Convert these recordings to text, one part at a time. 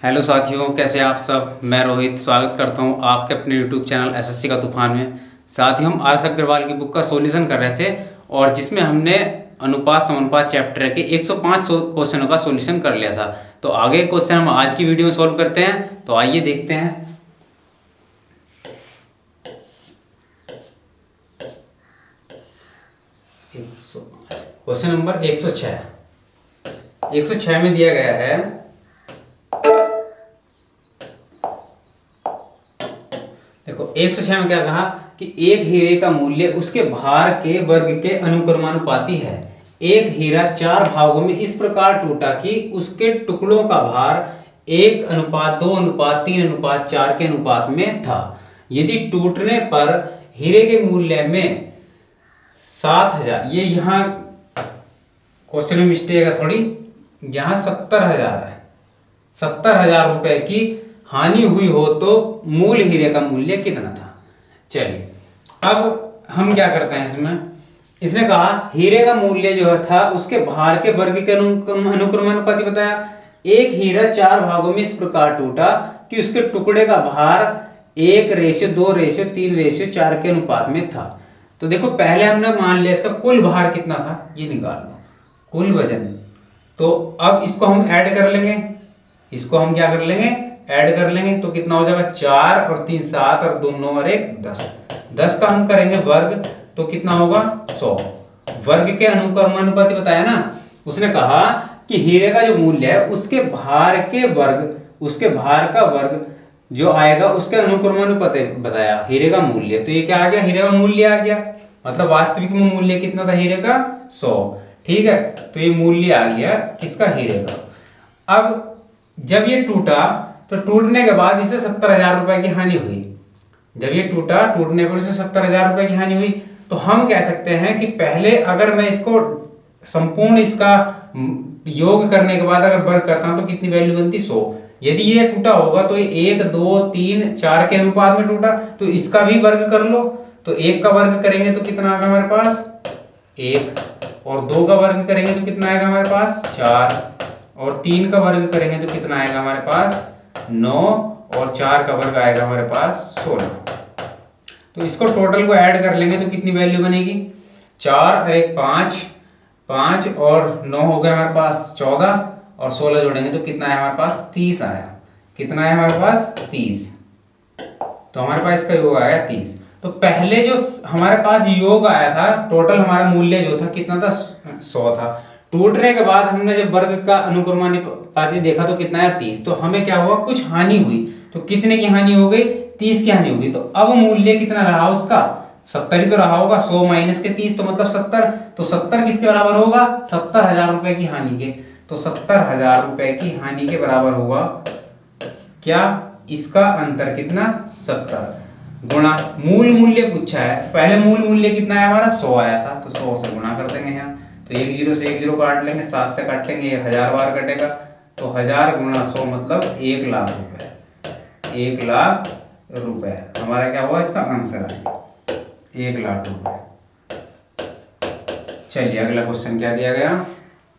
Hello साथियों, कैसे आप सब। मैं रोहित स्वागत करता हूं आपके अपने यूट्यूब चैनल एसएससी का तूफान में। साथियों, हम आर एस अग्रवाल की बुक का सॉल्यूशन कर रहे थे और जिसमें हमने अनुपात समानुपात चैप्टर के 105 क्वेश्चनों का सॉल्यूशन कर लिया था। तो आगे क्वेश्चन हम आज की वीडियो में सॉल्व करते हैं। तो आइए देखते हैं। क्वेश्चन नंबर 106 में दिया गया है, देखो 106 में क्या कहा कि एक हीरे का मूल्य उसके भार के वर्ग के अनुक्रमानुपाती है। एक हीरा 4 भागों में इस प्रकार टूटा कि उसके टुकड़ों का भार 1:2:3:4 के अनुपात में था। यदि टूटने पर हीरे के मूल्य में 7,000, ये यहाँ क्वेश्चन में मिस्टेक है थोड़ी, यहाँ 70,000 है। 70,000 रुपए की हानि हुई हो तो मूल हीरे का मूल्य कितना था। चलिए अब हम क्या करते हैं इसने कहा हीरे का मूल्य जो था उसके भार के वर्ग के अनुक्रमानुपाती बताया। एक हीरा 4 भागों में इस प्रकार टूटा कि उसके टुकड़े का भार 1:2:3:4 के अनुपात में था। तो देखो पहले हमने मान लिया इसका कुल भार कितना था, ये निकाल लो, कुल वजन। तो अब इसको हम ऐड कर लेंगे, इसको हम क्या कर लेंगे, ऐड कर लेंगे। तो कितना हो जाएगा, 4 और 3 7 और 2 9 और 1 10। 10 का हम करेंगे वर्ग तो कितना होगा, 100। वर्ग के अनुक्रमानुपाती बताया ना। उसने कहा कि हीरे का जो मूल्य है उसके भार के वर्ग, उसके भार का वर्ग जो आएगा उसके अनुक्रमानुपाती बताया हीरे का मूल्य। तो ये क्या आ गया, हीरे का मूल्य आ गया। मतलब वास्तविक में मूल्य कितना था हीरे का, 100। ठीक है, तो ये मूल्य आ गया किसका, हीरे का। अब जब ये टूटा तो टूटने के बाद इसे 70,000 रुपए की हानि हुई। जब ये टूटा, टूटने पर इसे 70,000 रुपए की हानि हुई। तो हम कह सकते हैं कि पहले अगर मैं इसको संपूर्ण इसका योग करने के बाद अगर वर्ग करता हूं तो कितनी वैल्यू बनती, 100। यदि ये टूटा होगा तो 1 2 3 4 के अनुपात में टूटा, तो इसका भी वर्ग कर लो। तो 1 का वर्ग करेंगे तो कितना आएगा हमारे पास, 1। और 2 का वर्ग करेंगे तो कितना आएगा हमारे पास, 4। और 3 का वर्ग करेंगे तो कितना आएगा हमारे पास, 9। और 4 का वर्ग आएगा हमारे पास 16। तो इसको टोटल को ऐड कर लेंगे तो कितनी वैल्यू बनेगी, 4 और 1 5, 5 और 9 हो गया हमारे पास 14, और 16 जोड़ेंगे तो कितना है हमारे पास, 30 आया। कितना है हमारे पास, 30। तो हमारे पास इसका योग आया 30। तो पहले जो हमारे पास योग आया था, टोटल हमारा मूल्य जो था कितना था, 100 था। टूटने के बाद हमने जब वर्ग का अनुक्रमानुपाती देखा तो कितना है, 30। तो हमें क्या हुआ, कुछ हानि हुई। तो कितने की हानि हो गई, 30 की हानि होगी। तो अब मूल्य कितना रहा उसका, 70 ही तो रहा होगा। 100 माइनस के 30 तो मतलब 70। तो 70 किसके बराबर होगा, 70,000 रुपए की हानि के। तो 70,000 रुपए की हानि के बराबर होगा क्या, इसका अंतर कितना, 70 गुणा मूल मूल्य पूछा है। पहले मूल मूल्य कितना है हमारा, 100 आया था। तो 100 से गुणा कर देंगे यहाँ। तो 1 0 से 1 0 काट लेंगे, 7 से काटेंगे, 1000 बार कटेगा। तो 1000 गुणा 100 मतलब 1 लाख रुपए। 1 लाख रुपए हमारा क्या हुआ, इसका आंसर आएगा 1 लाख रुपए। चलिए अगला क्वेश्चन क्या दिया गया,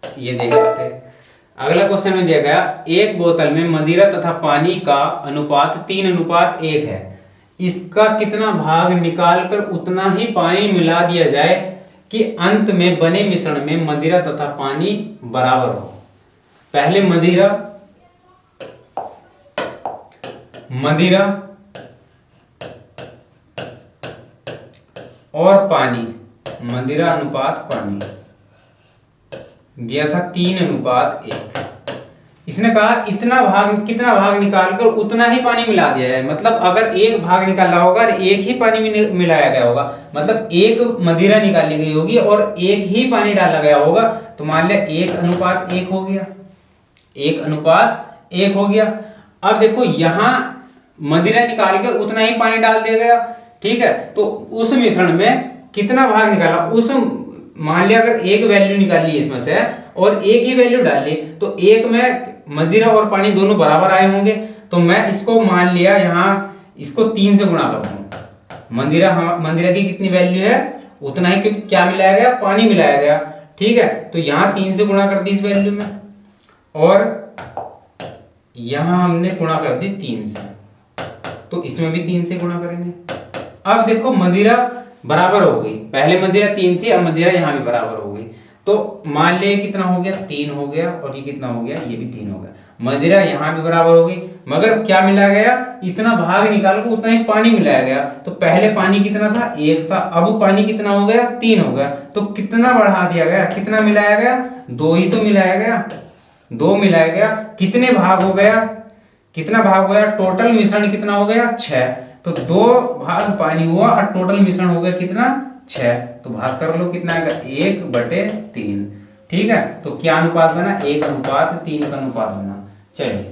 ये देख लेते हैं। अगला क्वेश्चन में दिया गया, एक बोतल में मदिरा तथा पानी का अनुपात 3:1 है। इसका कितना भाग निकालकर उतना ही पानी मिला दिया जाए कि अंत में बने मिश्रण में मदिरा तथा पानी बराबर हो। पहले मदिरा और पानी, मदिरा अनुपात पानी दिया था 3:1। इसने कहा इतना भाग, कितना भाग निकालकर उतना ही पानी मिला दिया जाए। मतलब अगर एक भाग निकाला होगा और एक ही पानी मिलाया गया होगा, मतलब एक मदिरा निकाली गई होगी और एक ही पानी डाला गया होगा, तो मान लिया 1:1 हो गया, 1:1 हो गया। अब देखो यहां मदिरा निकाल के उतना ही पानी डाल दिया गया, ठीक है। तो उस मिश्रण में कितना भाग निकाला, उस मान लिया अगर एक वैल्यू निकाल ली इसमें से और एक ही वैल्यू डाल ली, तो एक में मदिरा और पानी दोनों बराबर आए होंगे। तो मैं इसको मान लिया यहाँ, इसको 3 से गुणा कर दूंगा। मदिरा की कितनी वैल्यू है, उतना ही, क्योंकि क्या मिलाया गया, पानी मिलाया गया, ठीक है। तो यहाँ 3 से गुणा कर दी इस वैल्यू में, और यहाँ हमने गुणा कर दी 3 से, तो इसमें भी 3 से गुणा करेंगे। अब देखो मदिरा बराबर हो गई, पहले मदिरा 3 थी, अब मदिरा यहाँ भी बराबर हो गई, तो मान ले कितना हो गया 3 हो गया, और ये कितना हो गया ये भी 3 हो गया। मदिरा यहाँ भी बराबर हो गई, मगर क्या मिला गया, इतना भाग निकाल को उतना ही पानी मिलाया गया। तो पहले पानी कितना था 1 था, अब पानी कितना हो गया 3 हो गया, तो कितना बढ़ा दिया गया, कितना मिलाया गया 2 ही तो मिलाया गया, 2 मिलाया गया। कितने भाग हो गया, कितना भाग हो गया, टोटल मिश्रण कितना हो गया 6, तो 2 भाग पानी हुआ और टोटल मिश्रण हो गया कितना 6, तो भाग कर लो कितना आएगा 1/3। ठीक है, तो क्या अनुपात बना 1:3 का अनुपात बना। चलिए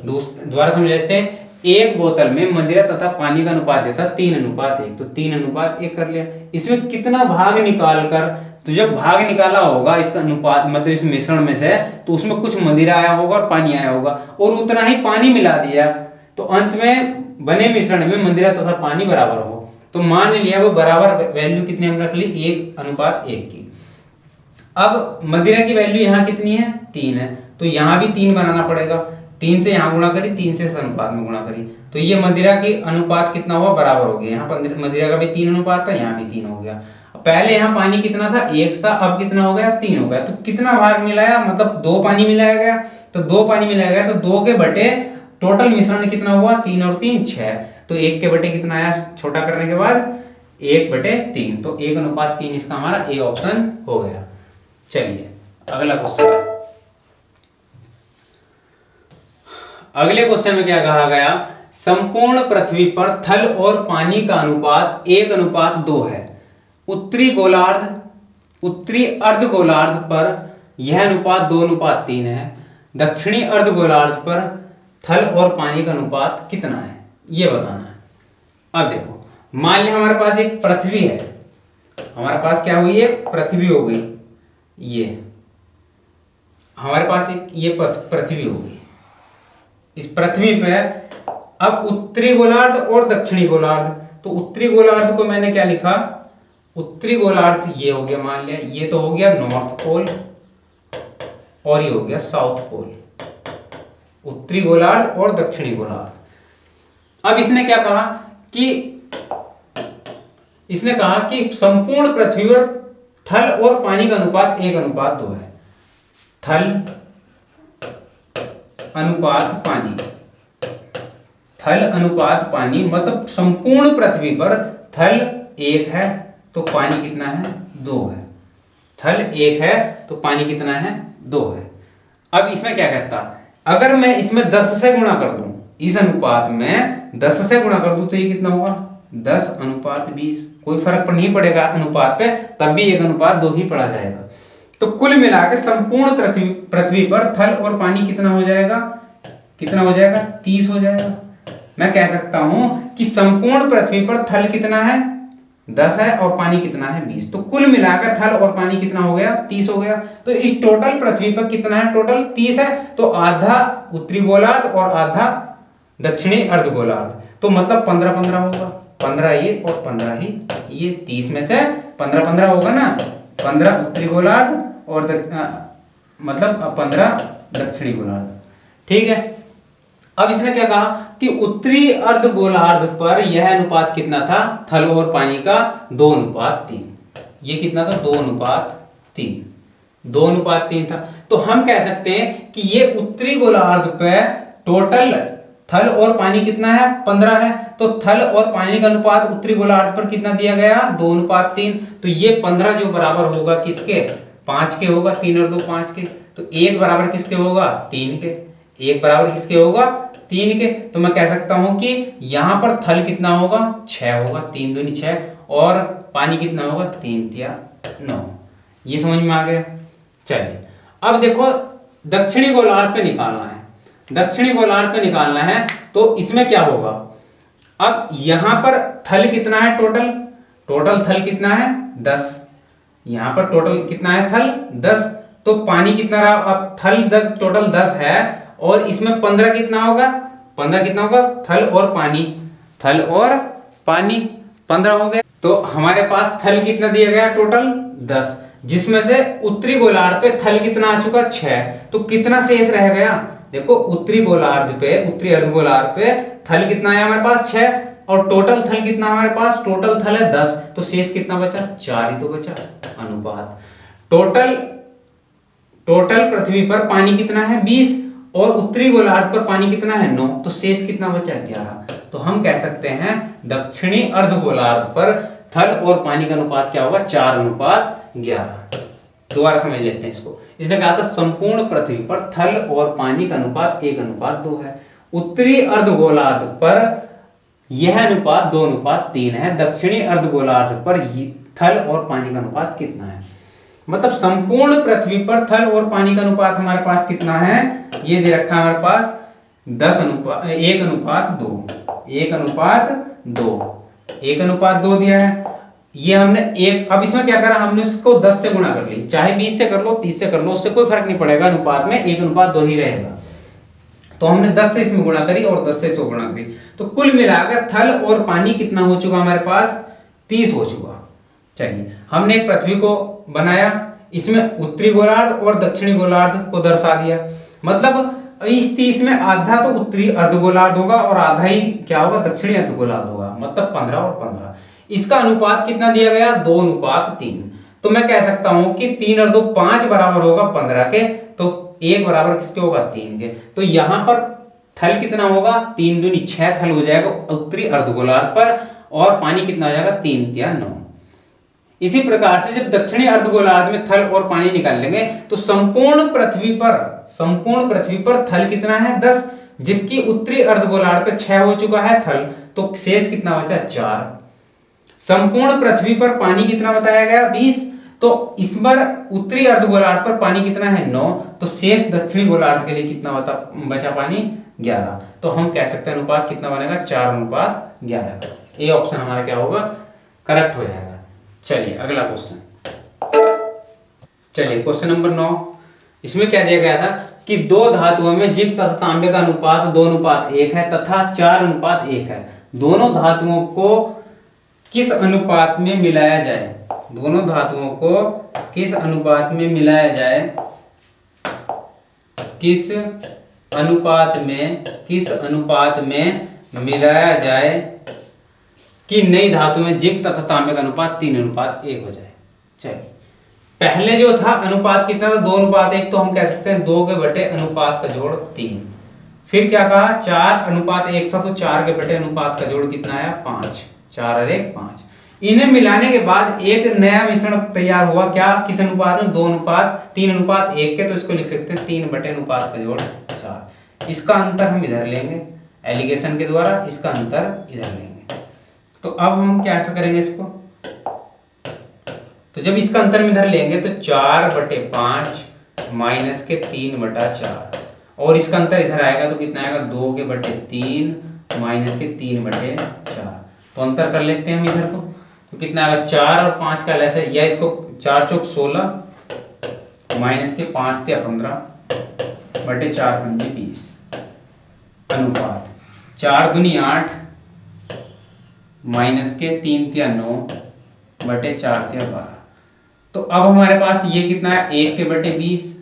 दोबारा समझ लेते हैं। एक बोतल में मदिरा तथा पानी का अनुपात देता 3:1, तो 3:1 कर लिया। इसमें कितना भाग निकाल कर, तो जब भाग निकाला होगा इसका अनुपात मतलब इस मिश्रण में से, तो उसमें कुछ मदिरा आया होगा और पानी आया होगा, और उतना ही पानी मिला दिया, तो अंत में बने मिश्रण में मदिरा तथा पानी बराबर हो। तो मान लिया वो बराबर वैल्यू कितनी हम रख ली 1:1 की। अब मदिरा की वैल्यू यहाँ कितनी है 3 है, तो यहाँ भी 3 बनाना पड़ेगा। 3 से यहाँ गुणा करी, 3 से इस अनुपात में गुणा करी, तो ये मदिरा की अनुपात कितना हुआ बराबर हो गया। यहाँ पर मदिरा का भी 3 अनुपात था, यहाँ भी 3 हो गया। पहले यहाँ पानी कितना था 1 था, अब कितना हो गया 3 हो गया। तो कितना भाग मिलाया, मतलब 2 पानी मिलाया गया, तो 2 पानी मिलाया गया, तो 2 के बटे टोटल मिश्रण कितना हुआ 3 और 3 6, तो 1 के बटे कितना आया छोटा करने के बाद 1/3, तो 1:3 इसका हमारा ए ऑप्शन हो गया। चलिए अगला क्वेश्चन। अगले क्वेश्चन में क्या कहा गया, संपूर्ण पृथ्वी पर थल और पानी का अनुपात 1:2 है। उत्तरी अर्धगोलार्ध पर यह अनुपात 2:3 है। दक्षिणी अर्धगोलार्ध पर थल और पानी का अनुपात कितना है, ये बताना है। अब देखो मान लिया हमारे पास एक पृथ्वी है, हमारे पास क्या हुई है पृथ्वी हो गई, ये हमारे पास एक ये पृथ्वी हो गई। इस पृथ्वी पे अब उत्तरी गोलार्ध और दक्षिणी गोलार्ध, तो उत्तरी गोलार्ध को मैंने क्या लिखा, उत्तरी गोलार्ध ये हो गया, मान लिया ये तो हो गया नॉर्थ पोल और ये हो गया साउथ पोल, उत्तरी गोलार्ध और दक्षिणी गोलार्ध। अब इसने क्या कहा कि इसने कहा कि संपूर्ण पृथ्वी पर थल और पानी का अनुपात 1:2 है। थल अनुपात पानी, थल अनुपात पानी मतलब संपूर्ण पृथ्वी पर थल 1 है तो पानी कितना है 2 है। थल 1 है तो पानी कितना है 2 है। अब इसमें क्या कहता, अगर मैं इसमें 10 से गुणा कर दूं, इस अनुपात में 10 से गुणा कर दूं तो ये कितना होगा 10:20, कोई फर्क पर नहीं पड़ेगा अनुपात पे, तब भी 1:2 ही पड़ा जाएगा। तो कुल मिलाकर संपूर्ण पृथ्वी पर थल और पानी कितना हो जाएगा, कितना हो जाएगा 30 हो जाएगा। मैं कह सकता हूं कि संपूर्ण पृथ्वी पर थल कितना है 10 है और पानी कितना है 20, तो कुल मिलाकर थल और पानी कितना हो गया 30 हो गया। तो इस टोटल पृथ्वी पर कितना है टोटल 30 है, तो आधा उत्तरी गोलार्ध और आधा दक्षिणी अर्धगोलार्ध, तो मतलब 15-15 होगा, 15 ये और 15 ही ये, 30 में से 15-15 होगा ना, 15 उत्तरी गोलार्ध और मतलब 15 दक्षिणी गोलार्ध। ठीक है, अब इसने क्या कहा कि उत्तरी अर्धगोलार्ध पर यह अनुपात कितना था थल और पानी का 2:3, ये कितना था 2:3, 2:3 था। तो हम कह सकते हैं कि ये उत्तरी गोलार्ध पे टोटल थल और पानी कितना है 15 है, तो थल और पानी का अनुपात उत्तरी गोलार्ध पर कितना दिया गया 2:3, तो ये 15 जो बराबर होगा किसके 5 के होगा, 3 और 2 5 के, तो 1 बराबर किसके होगा 3 के, 1 बराबर किसके होगा 3 के। तो मैं कह सकता हूं कि यहां पर थल कितना होगा 6 होगा, 3 दूनी 6, और पानी कितना होगा 3 तिया 9। ये समझ में आ गया। चलिए अब देखो दक्षिणी गोलार्ध पे निकालना है, दक्षिणी गोलार्ध पे निकालना है, तो इसमें क्या होगा, अब यहां पर थल कितना है टोटल थल कितना है 10, यहां पर टोटल कितना है थल 10, तो पानी कितना रहा, अब थल टोटल 10 है और इसमें 15 कितना होगा, 15 कितना होगा थल और पानी, थल और पानी 15 हो गया। तो हमारे पास थल कितना दिया गया टोटल 10, जिसमें से उत्तरी गोलार्ध पे थल कितना आ चुका 6, तो कितना शेष रह गया देखो उत्तरी गोलार्ध पे, उत्तरी अर्धगोलार्ध पे थल कितना है हमारे पास 6 और टोटल थल कितना हमारे पास, टोटल थल है 10, तो शेष कितना बचा, 4 ही तो बचा। अनुपात टोटल पृथ्वी पर पानी कितना है 20 और उत्तरी गोलार्ध पर पानी कितना है 9, तो शेष कितना बचा 11। तो हम कह सकते हैं दक्षिणी अर्धगोलार्ध पर थल और पानी का अनुपात क्या होगा, 4:11। दोबारा समझ लेते हैं इसको। इसने कहा था संपूर्ण पृथ्वी पर थल और पानी का अनुपात 1:2 है। उत्तरी अर्धगोलार्ध पर यह अनुपात 2:3 है। दक्षिणी अर्धगोलार्ध पर थल और पानी का अनुपात कितना है, मतलब संपूर्ण पृथ्वी पर थल और पानी का अनुपात हमारे पास कितना है, ये दे रखा है हमारे पास 1:2 दिया है। ये हमने एक, अब इसमें क्या करा, हमने इसको 10 से गुणा कर ली, चाहे 20 से कर लो 30 से कर लो, उससे कोई फर्क नहीं पड़ेगा, अनुपात में 1:2 ही रहेगा। तो हमने 10 से इसमें गुणा करी और 10 से इसको गुणा करी, तो कुल मिलाकर थल और पानी कितना हो चुका हमारे पास, 30 हो चुका। चलिए हमने एक पृथ्वी को बनाया, इसमें उत्तरी गोलार्ध और दक्षिणी गोलार्ध को दर्शा दिया, मतलब इस 30 में आधा तो उत्तरी अर्धगोलार्ध होगा और आधा ही क्या होगा, दक्षिणी अर्धगोलार्ध होगा, मतलब 15 और 15। इसका अनुपात कितना दिया गया, 2:3। तो मैं कह सकता हूं कि 3 और 2 5 बराबर होगा 15 के, तो 1 बराबर किसके होगा, 3 के। तो यहां पर थल कितना होगा, 3 दूनी 6 थल हो जाएगा उत्तरी अर्धगोलार्ध पर, और पानी कितना हो जाएगा, 3 या 9। इसी प्रकार से जब दक्षिणी अर्धगोलार्ध में थल और पानी निकाल लेंगे तो संपूर्ण पृथ्वी पर थल कितना है 10, जबकि उत्तरी अर्धगोलार्ध पे 6 हो चुका है थल, तो शेष कितना बचा 4। संपूर्ण पृथ्वी पर पानी कितना बताया गया 20, तो इस बार उत्तरी अर्धगोलार्ध पर पानी कितना है 9, तो शेष दक्षिणी गोलार्ध के लिए कितना बचा पानी 11। तो हम कह सकते हैं अनुपात कितना बनेगा, 4:11 का। ए ऑप्शन हमारा क्या होगा, करेक्ट हो जाएगा। चलिए अगला क्वेश्चन, चलिए क्वेश्चन नंबर 9। इसमें क्या दिया गया था कि दो धातुओं में जिंक तथा तांबे का अनुपात 2:1 है तथा 4:1 है। दोनों धातुओं को किस अनुपात में मिलाया जाए, दोनों धातुओं को किस अनुपात में मिलाया जाए, किस अनुपात में मिलाया जाए कि नई धातु में जिंक तथा तांबे का अनुपात 3:1 हो जाए। चलिए पहले जो था अनुपात कितना था, 2:1, तो हम कह सकते हैं 2 के बटे अनुपात का जोड़ 3। फिर क्या कहा, 4:1 था, तो 4 के बटे अनुपात का जोड़ कितना आया 5, 4 और 1 5। इन्हें मिलाने के बाद एक नया मिश्रण तैयार हुआ, क्या, किस अनुपात में, 3:1 के, तो इसको लिख सकते हैं 3 बटे अनुपात का जोड़ 4। इसका अंतर हम इधर लेंगे एलिगेशन के द्वारा, इसका अंतर इधर लेंगे। तो अब हम क्या करेंगे इसको, तो जब इसका अंतर में इधर लेंगे तो 4/5 माइनस के 3/4, और इसका अंतर इधर आएगा तो कितना आएगा 2/3 माइनस के 3/4। तो अंतर कर लेते हैं हम इधर को, तो कितना आएगा 4 और 5 का लैस है, या इसको 4 चौक 16 माइनस के 5 या 15 बटे 4 पंजे 20 अनुपात 4 दूनी 8 माइनस के 3 या 9 बटे 4 या 12। तो अब हमारे पास ये कितना है 1 के बटे 20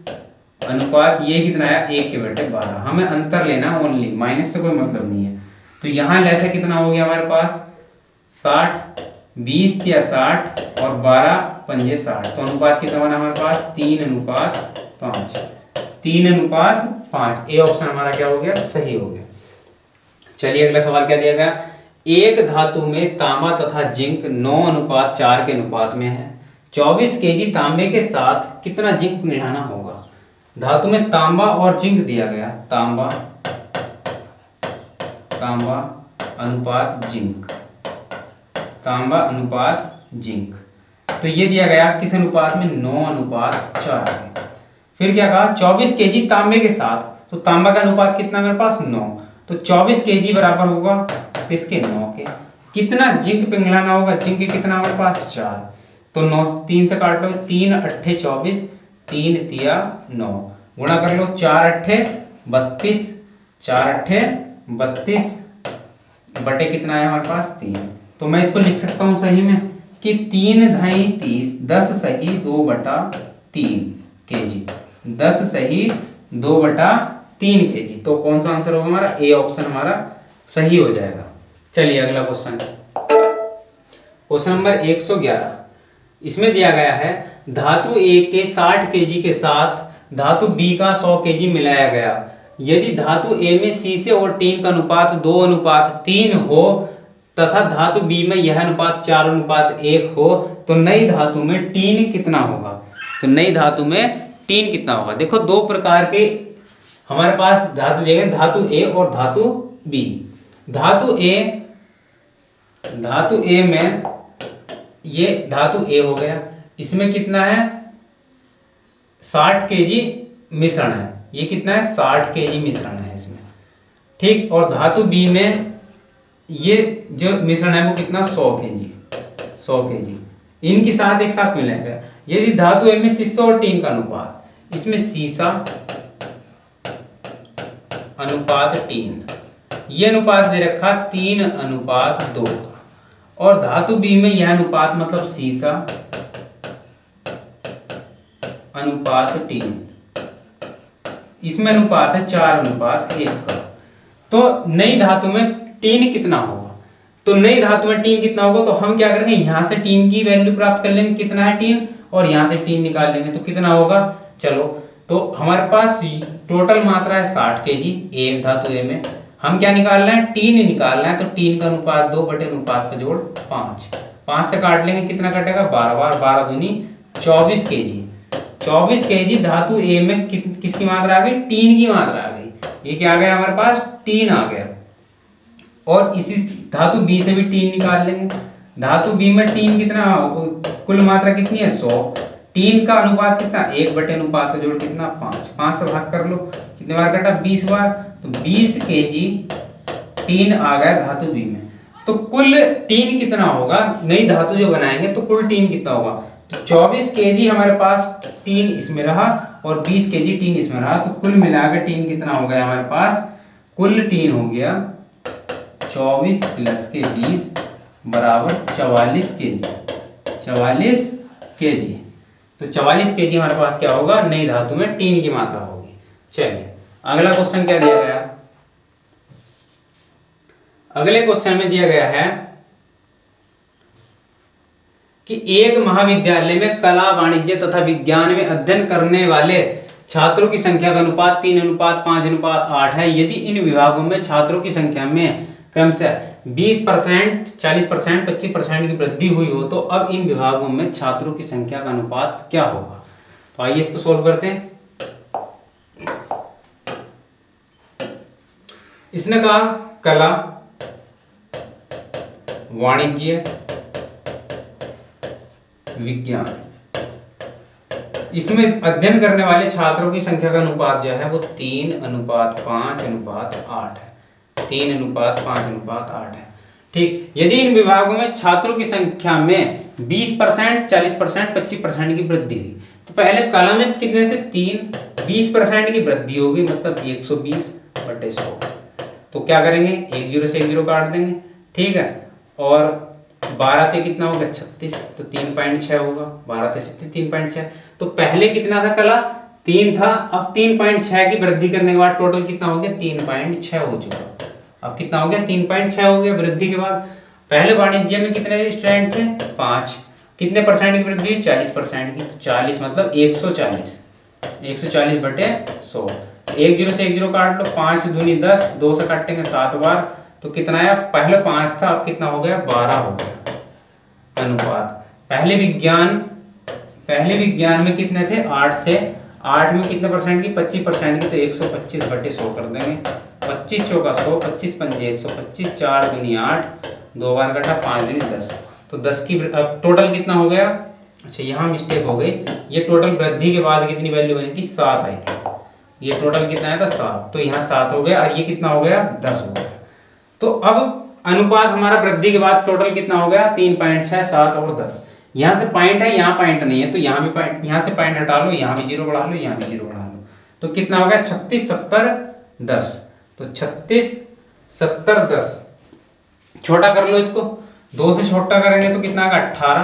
अनुपात ये कितना है 1 के बटे 12। हमें अंतर लेना ओनली, माइनस से कोई मतलब नहीं है। तो यहाँ लैसा कितना हो गया हमारे पास 60, 20 या 60 और 12 पंजे 60। तो अनुपात कितना बना हमारे पास 3:5, 3:5। ए ऑप्शन हमारा क्या हो गया, सही हो गया। चलिए अगला सवाल क्या दिया गया, एक धातु में तांबा तथा जिंक 9:4 के अनुपात में है। 24 केजी तांबे के साथ कितना जिंक मिलाना होगा। धातु में तांबा और जिंक दिया गया, तांबा अनुपात जिंक, तांबा अनुपात जिंक। तो ये दिया गया किस अनुपात में 9:4 है। फिर क्या कहा 24 केजी तांबे के साथ, तो तांबा का अनुपात कितना मेरे पास 9, तो 24 केजी बराबर होगा किसके 9 के। कितना जिंक पिघलाना होगा, जिंक कितना हमारे पास 4, तो 9 3 से काट लो, 3 अट्ठे 24, 3 तिया 9, गुणा कर लो 4 अट्ठे 32, 4 अट्ठे 32 बटे कितना है हमारे पास 3। तो मैं इसको लिख सकता हूं सही में कि 3 ढाई 30, 10 सही 2/3 केजी, 10 सही 2/3 3 kg। तो कौन सा आंसर होगा हमारा? ए ऑप्शन हमारा सही हो जाएगा। चलिए अगला क्वेश्चन, क्वेश्चन नंबर 111। इसमें दिया गया है धातु ए के 60 kg के साथ धातु बी का 100 kg मिलाया गया। यदि धातु ए में शीशे और टीन का अनुपात 2:3 हो तथा धातु बी में यह अनुपात 4:1 हो तो नई धातु में टीन कितना होगा? तो नई धातु में टीन कितना होगा? देखो दो प्रकार के हमारे पास धातु दिए गए, धातु ए और धातु बी। धातु ए में ये धातु ए हो गया, इसमें कितना है? 60 kg मिश्रण है। ये कितना है? 60 kg मिश्रण है इसमें, ठीक। और धातु बी में ये जो मिश्रण है वो कितना? 100 kg। इनके साथ एक साथ मिलाएगा। यदि धातु ए में शीशा और टीन का अनुपात, इसमें शीशा अनुपात टीन, ये अनुपात दे रखा 3:2, और धातु बी में यह अनुपात मतलब शीशा अनुपात टीन, इसमें अनुपात है 4:1 का। तो नई धातु में टीन कितना होगा? तो नई धातु में टीन कितना होगा? तो हम क्या करेंगे, यहां से टीन की वैल्यू प्राप्त कर लेंगे, कितना है टीन, और यहां से टीन निकाल लेंगे तो कितना होगा। चलो, तो हमारे पास टोटल मात्रा है 60 kg ए धातु ए में। हम क्या निकालना है? टीन निकालना है। तो टीन का अनुपात 2 बटे अनुपात का जोड़ 5। 5 से काट लेंगे, कितना कटेगा? 12 बार 12 दूनी 24 kg। 24 kg धातु ए में किसकी मात्रा आ गई? टीन की मात्रा आ गई। ये क्या आ गया हमारे पास? टीन आ गया। और इसी धातु बी से भी टीन निकाल लेंगे। धातु बी में टीन कितना, कुल मात्रा कितनी है? 100। टीन का अनुपात कितना? 1 बटे अनुपात का जोड़ कितना? 5। 5 से भाग कर लो, कितने बार कटा? 20 बार। तो 20 kg टीन आ गया धातु बी में। तो कुल टीन कितना होगा? नई धातु जो बनाएंगे तो कुल टीन कितना होगा? तो 24 kg हमारे पास टीन इसमें रहा और 20 kg टीन इसमें रहा। तो कुल मिलाकर टीन कितना हो गया हमारे पास? कुल टीन हो गया 24 प्लस के 20 बराबर 44 kg। 44 kg। तो 44 kg हमारे पास क्या होगा? नई धातु में टीन की मात्रा होगी। चलिए अगला क्वेश्चन क्या दिया गया? अगले क्वेश्चन में दिया गया है कि एक महाविद्यालय में कला, वाणिज्य तथा विज्ञान में अध्ययन करने वाले छात्रों की संख्या का अनुपात 3:5:8 है। यदि इन विभागों में छात्रों की संख्या में क्रमशः 20%, 40%, 25% की वृद्धि हुई हो तो अब इन विभागों में छात्रों की संख्या का अनुपात क्या होगा? तो आइए इसको सोल्व करते हैं। इसने कहा कला, वाणिज्य, विज्ञान, इसमें अध्ययन करने वाले छात्रों की संख्या का अनुपात जो है वो 3:5:8 है। 3:5:8 है, ठीक। यदि इन विभागों में छात्रों की संख्या में 20%, 40%, 25% की वृद्धि हुई तो पहले कला में कितने थे? 3। 20% की वृद्धि होगी मतलब 120/100। तो क्या करेंगे? 1 0 से 1 0 काट देंगे, ठीक है। और 12 से कितना होगा? 36। तो 3.6 होगा। 12 से 3.6। तो पहले कितना था? कला 3 था, अब 3.6 की वृद्धि करने के बाद टोटल कितना हो गया? 3.6 हो चुका। अब कितना हो गया? 3.6 हो गया वृद्धि के बाद। पहले वाणिज्य में कितने स्टूडेंट थे? 5। कितने परसेंट की वृद्धि हुई? 40% की। तो 40 मतलब 140। 140/100। 1 0 से 1 0 काट लो, 5 दूनी 10, 2 से काटेंगे 7 बार। तो कितना आया? पहले 5 था, अब कितना हो गया? 12 हो गया अनुपात। पहले विज्ञान में कितने थे? 8 थे। 8 में कितने परसेंट की? 25% की। तो 125/100 कर देंगे। 25 चौका 100, 25 पंजे 125, 4 दूनी 8, 2 बार कटा, 5 दूनी 10। तो 10 की अब टोटल कितना हो गया? अच्छा यहाँ मिस्टेक हो गई। ये टोटल वृद्धि के बाद कितनी वैल्यू बनी थी? 7 आई थी। ये टोटल कितना आया था? 7। तो यहाँ 7 हो गया और ये कितना हो गया? 10 हो गया। तो अब अनुपात हमारा वृद्धि के बाद टोटल कितना हो गया? 3.6, 7 और 10। यहाँ से पॉइंट है, यहाँ पॉइंट नहीं है, तो यहाँ भी पॉइंट, यहाँ से पॉइंट हटा लो, यहाँ भी 0 बढ़ा लो, यहाँ भी 0 बढ़ा लो। तो कितना हो गया? 36, 70, 10। तो 36, 70, 10 छोटा कर लो इसको। 2 से छोटा करेंगे तो कितना आएगा? 18।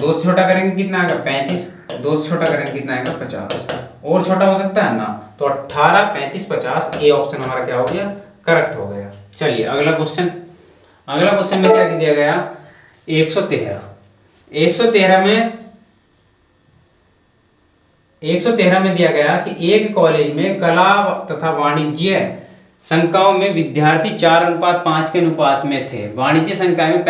2 से छोटा करेंगे कितना आएगा? 35। 2 से छोटा करेंगे कितना आएगा? 50। और छोटा हो सकता है ना। तो 18, 35, 50 ए ऑप्शन हमारा क्या हो गया, करेक्ट हो गया। चलिए अगला क्वेश्चन, अगला क्वेश्चन में क्या दिया गया, 113 में दिया गया कि एक कॉलेज में कला तथा वाणिज्य संकायों में विद्यार्थी 4:5 के अनुपात में थे। वाणिज्य संकाय में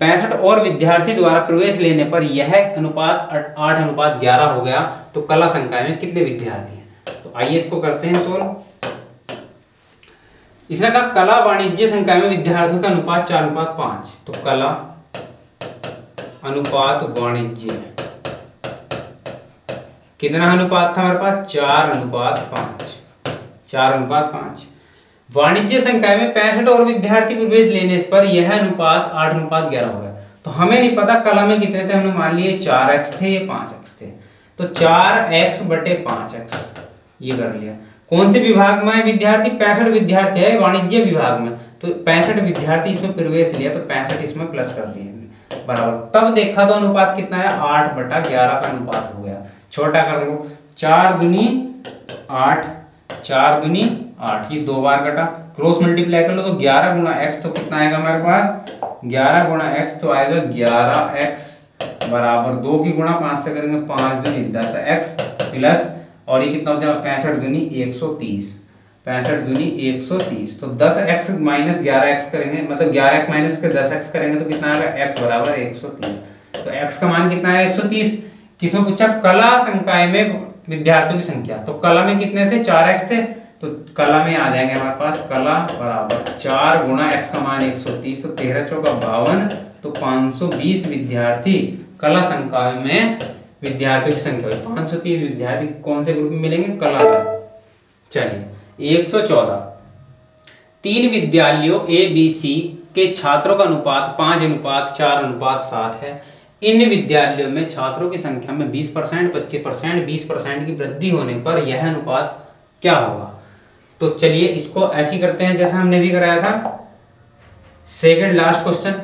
65 और विद्यार्थी द्वारा प्रवेश लेने पर यह अनुपात 8:11 हो गया। तो कला संकाय में कितने विद्यार्थी हैं? तो आइए इसको करते हैं सोल्व। इसने कहा कला वाणिज्य संकाय में विद्यार्थियों का अनुपात 4:5। तो कला अनुपात वाणिज्य कितना अनुपात था हमारे पास, 4:5। वाणिज्य संकाय में 65 और विद्यार्थी प्रवेश लेने पर यह अनुपात 8:11 हो गया। तो हमें नहीं पता कला में कितने थे, हमने मान लिए 4x थे, ये 5x थे। तो 4x/5x ये कर लिया। कौन से विभाग में विद्यार्थी, 65 विद्यार्थी है वाणिज्य विभाग में, तो 65 विद्यार्थी इसमें प्रवेश लिया, तो 65 इसमें प्लस कर दिए बराबर। तब देखा तो अनुपात कितना है, 8/11 का अनुपात हो गया। छोटा कर लो, 4 दूनी 8, 4 दूनी 8, ये 2 बार कटा, क्रॉस मल्टीप्लाई कर लो तो 11 गुणा x तो कितना आएगा हमारे पास, 11 गुणा x तो आएगा 11x बराबर 2 की गुणा 5 से करेंगे 5 दूनी 10x प्लस, और ये कितना हो जाएगा 65 दूनी 130, 65 दूनी 130। तो 10x माइनस 11x करेंगे, मतलब 11x माइनस के 10x करेंगे तो कितना आएगा, x बराबर 130। तो x का मान कितना है 130। किसमें पूछा, कला संकाय में विद्यार्थियों की संख्या। तो कला में कितने थे, 4x थे, तो कला में आ जाएंगे हमारे पास, कला बराबर 4 गुणा x का मान 130, तो 13 चौका 52, तो 520 विद्यार्थी कला संकाय में विद्यार्थियों की संख्या हुई। 530 विद्यार्थी कौन से ग्रुप में मिलेंगे, कला में। चलिए 114, 3 विद्यालयों ABC के छात्रों का अनुपात 5:4:7 है। इन विद्यालयों में छात्रों की संख्या में 20%, 25%, 20% की वृद्धि होने पर यह अनुपात क्या होगा। तो चलिए इसको ऐसी करते हैं जैसा हमने भी कराया था, सेकंड लास्ट क्वेश्चन।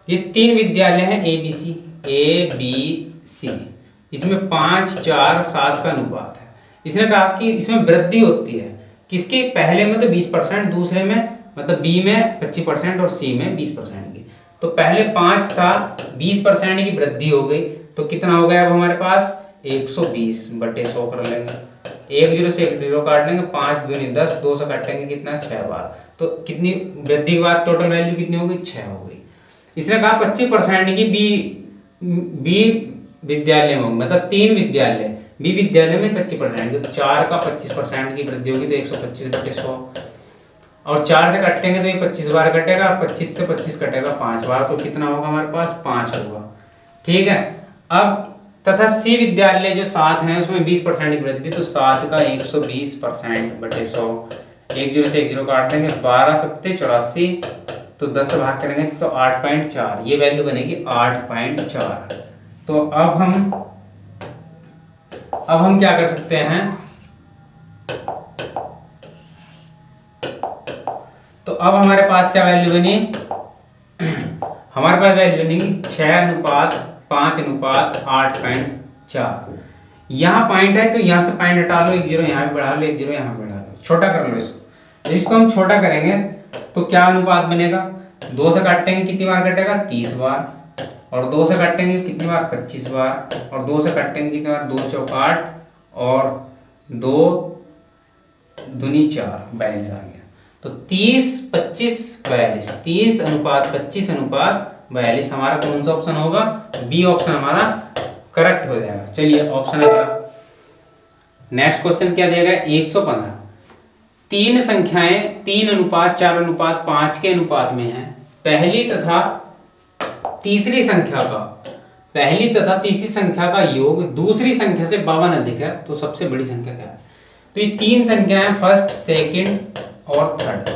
ये 3 विद्यालय हैं ABC, इसमें 5, 4, 7 का अनुपात है। इसने कहा कि इसमें वृद्धि होती है, किसके, पहले में तो 20%, दूसरे में मतलब B में 25% और C में 20% की। तो पहले 5 था, 20% की वृद्धि हो गई, तो कितना हो गया अब हमारे पास 120/100 कर लेंगे, 1 0 से 1 0 काट लेंगे, 5 दूनी 10, 2 से काटेंगे कितना 6 बार, तो कितनी वृद्धि के बाद टोटल वैल्यू कितनी हो गई, 6 हो गई। इसने कहा 25% की बी विद्यालय में, मतलब 3 विद्यालय बी विद्यालय में 25% की, तो 4 का 25% की वृद्धि होगी, तो 125/100, और 4 से कटेंगे तो ये 25 बार कटेगा, और 25 से 25 कटेगा 5 बार, तो कितना होगा हमारे पास 5 होगा। ठीक है, अब तथा सी विद्यालय जो 7 है उसमें 20% की वृद्धि, तो 7 का 120%/100, 1 0 से 1 0 काट देंगे, 12 7 84, तो 10 से भाग करेंगे तो 8.4, ये वैल्यू बनेगी 8.4। तो अब हम क्या कर सकते हैं, तो अब हमारे पास क्या वैल्यू बनी, हमारे पास वैल्यू बनेगी 6:5:8.4। यहाँ पॉइंट है तो यहाँ से पॉइंट हटा लो, 1 0 यहाँ भी बढ़ा लो, 1 0 यहाँ भी बढ़ा लो, छोटा कर लो इसको। जब इसको हम छोटा करेंगे तो क्या अनुपात बनेगा, 2 से काटेंगे कितनी बार कटेगा 30 बार, और 2 से काटेंगे कितनी बार 25 बार, और 2 से काटेंगे कितनी बार 2 चौक 8, और 2 दूनी 4, 42 आ गया। तो 30:25:42, 30:25:42 हमारा कौन सा ऑप्शन होगा, बी ऑप्शन हमारा करेक्ट हो जाएगा। चलिए ऑप्शन अगला, नेक्स्ट क्वेश्चन क्या दिया गया, 115, 3 संख्याएं 3:4:5 के अनुपात में हैं। पहली तथा तीसरी संख्या का योग दूसरी संख्या से 52 अधिक है, तो सबसे बड़ी संख्या क्या है। तो ये 3 संख्याएं फर्स्ट, सेकंड और थर्ड,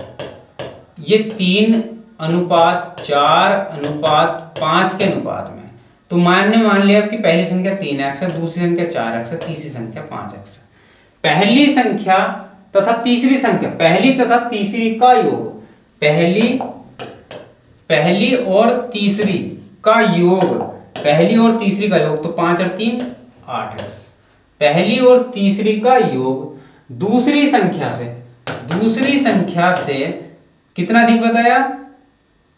ये 3:4:5 के अनुपात में। तो मान लिया कि पहली संख्या 3x है, दूसरी संख्या 4x है, तीसरी संख्या 5x है। पहली संख्या तथा तीसरी संख्या, पहली तथा तीसरी का योग, पहली और तीसरी का योग, तो 5 और 3 8x। पहली और तीसरी का योग दूसरी संख्या से कितना अधिक बताया?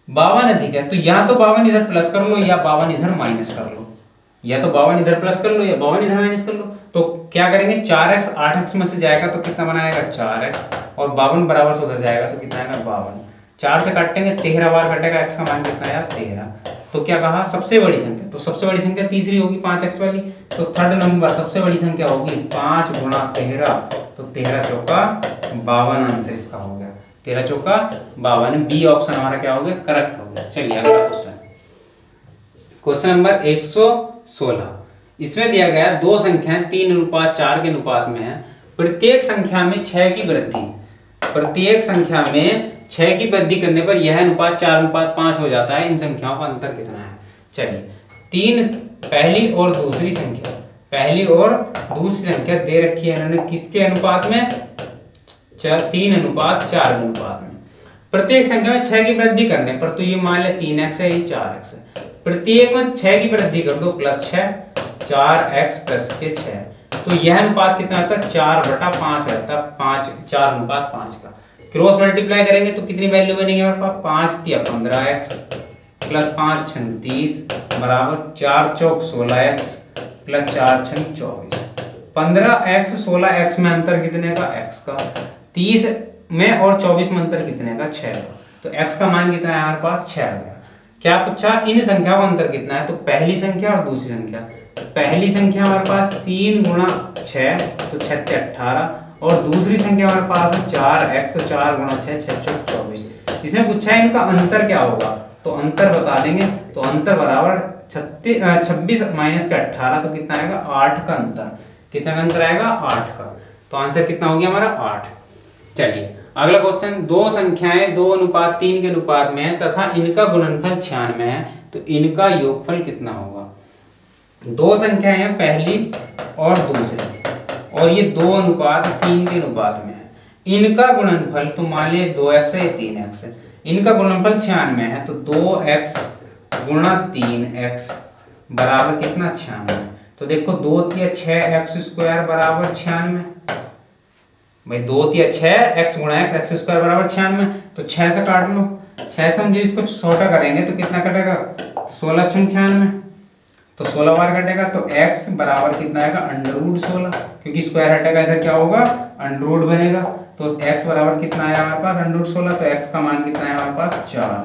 52 अधिक है। तो या तो 52 इधर प्लस कर लो या 52 इधर माइनस कर लो, या तो 52 इधर प्लस कर लो या 52 इधर माइनस कर लो। तो क्या करेंगे, 4x 8x में से जाएगा तो कितना बनाएगा 4x, और 52 बराबर से उधर जाएगा तो कितना आएगा 52। 4 से काटेंगे 13 बार कटेगा, x का मान कितना आया 13। तो क्या कहा, सबसे बड़ी संख्या, तो सबसे बड़ी संख्या तीसरी होगी 5x वाली। तो थर्ड नंबर सबसे बड़ी संख्या होगी 5 गुणा 13, तो 13 चौका 52 आंसर इसका हो गया। 13 चौका 52, बी ऑप्शन हमारा क्या हो गया, करेक्ट हो गया। चलिए अगला क्वेश्चन, क्वेश्चन नंबर 116। इसमें दिया गया दो संख्याएं 3:4 के अनुपात में है। प्रत्येक संख्या में 6 की वृद्धि, प्रत्येक संख्या में 6 की वृद्धि करने पर यह अनुपात 4:5 हो जाता है। इन संख्याओं का अंतर कितना है? चलिए, पहली और दूसरी संख्या, पहली और दूसरी संख्या दे रखी है इन्होंने किसके अनुपात में, 3:4 के अनुपात में। प्रत्येक संख्या में 6 की वृद्धि करने पर, तो ये मान ले 3x है, ये 4x है। प्रत्येक में 6 की वृद्धि कर दो प्लस 6, 4x प्लस के 6, तो यह अनुपात कितना आता है 4/5 रहता है, 4:5 का। क्रॉस मल्टीप्लाई करेंगे तो कितनी वैल्यू बनेगी हमारे पास, 5 × 15x प्लस 5 × 36 बराबर 4 चौक 16x प्लस 4 × 24। 15x 16x में अंतर कितने का, x का। 30 में और 24 में अंतर कितने का, 6 का। तो x का मान कितना है हमारे पास, 6 आ गया। क्या पूछा, इन संख्याओं का अंतर कितना है, तो पहली संख्या और दूसरी संख्या। पहली संख्या हमारे पास 3 × 6 तो 6 × 18, और दूसरी संख्या हमारे पास है 4x तो 4 × 6 6 × 24। इसमें पूछा है इनका अंतर क्या होगा, तो अंतर बता देंगे। तो अंतर बराबर 26 माइनस का 18, तो कितना आएगा 8 का अंतर। कितना का अंतर आएगा, 8 का। तो आंसर कितना हो गया हमारा, 8। चलिए अगला क्वेश्चन, दो संख्याएं 2:3 के अनुपात में है तथा इनका गुणनफल 96 है, तो इनका योगफल कितना होगा। दो संख्याएं हैं पहली और दूसरी, और ये 2:3 के अनुपात में है। इनका गुणनफल, तो मान लिया 2x है, 3x है। इनका गुणनफल 96 है, तो 2x गुणा 3x बराबर कितना, 96। तो देखो 2 × 6x² बराबर 96 भाई, 2 × 6 x गुणा x स्क्वायर बराबर 96। तो 6 से काट लो, 6 से हम जब इसको छोटा करेंगे तो कितना कटेगा, 16 × 96, तो 16 बार कटेगा। तो x बराबर कितना आएगा, √16, क्योंकि स्क्वायर हटेगा इधर क्या होगा, √ बनेगा। तो x बराबर कितना आया हमारे पास, √16। तो x का मान कितना है हमारे पास, 4।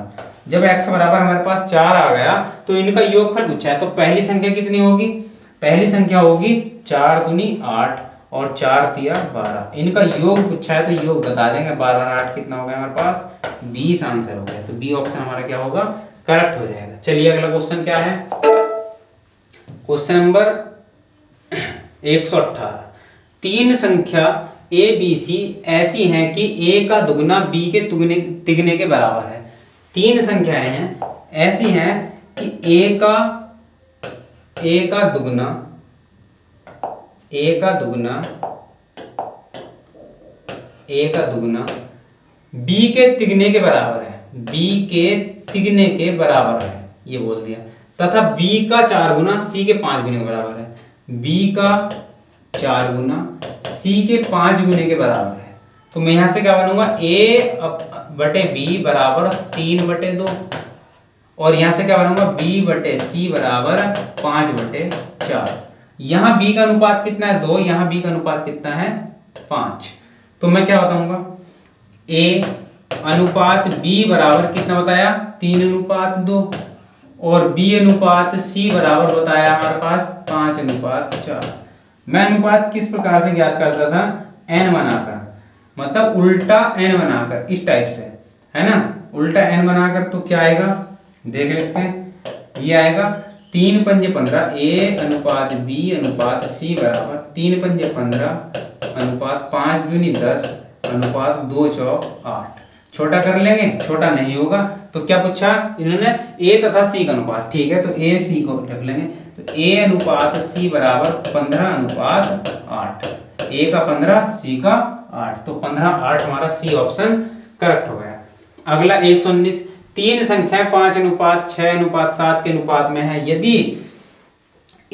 जब x बराबर हमारे पास 4 आ गया तो इनका योगफल पूछा है। तो पहली संख्या कितनी होगी, पहली संख्या होगी 4 दूनी 8 और 4 तिया 12। इनका योग पूछा है तो योग बता देंगे। 12 और 8 कितना हो गया हमारे पास, 20 आंसर हो गया। तो बी ऑप्शन हमारा क्या होगा, करेक्ट हो जाएगा। चलिए अगला क्वेश्चन क्या है, क्वेश्चन नंबर 118। तीन संख्या a b c ऐसी हैं कि a का दुगना b के तिगने के बराबर है। तीन संख्याएं हैं ऐसी हैं कि a का दुगना b के तिगने के बराबर है, b के तिगने के बराबर है, ये बोल दिया। तथा b का 4 गुना c के 5 गुने के बराबर है, b का 4 गुना c के 5 गुने के बराबर है। तो मैं यहां से क्या बनूंगा, a/b बराबर 3/2, और यहां से क्या बनूंगा, b/c बराबर 5/4। यहाँ b का अनुपात कितना है, 2, यहाँ b का अनुपात कितना है, 5। तो मैं क्या बताऊंगा, a अनुपात b बराबर कितना बताया, 3:2, और b अनुपात c बराबर बताया हमारे पास 5:4। मैं अनुपात किस प्रकार से ज्ञात करता था, n बनाकर, मतलब उल्टा n बनाकर, इस टाइप से, है ना, उल्टा n बनाकर। तो क्या आएगा, देख लेते हैं। ये आएगा 3 × 5 = 15, a अनुपात b अनुपात c बराबर 3 × 5 = 15 अनुपात 5 दूनी 10 अनुपात 2 चौक 8। छोटा कर लेंगे, छोटा नहीं होगा। तो क्या पूछा इन्होंने, a तथा c का अनुपात, ठीक है, तो a c को रख लेंगे। तो a अनुपात c बराबर 15:8, a का 15 c का 8, तो 15:8 हमारा c ऑप्शन करेक्ट हो गया। अगला 119। तीन संख्याएं 5:6:7 के अनुपात में है। यदि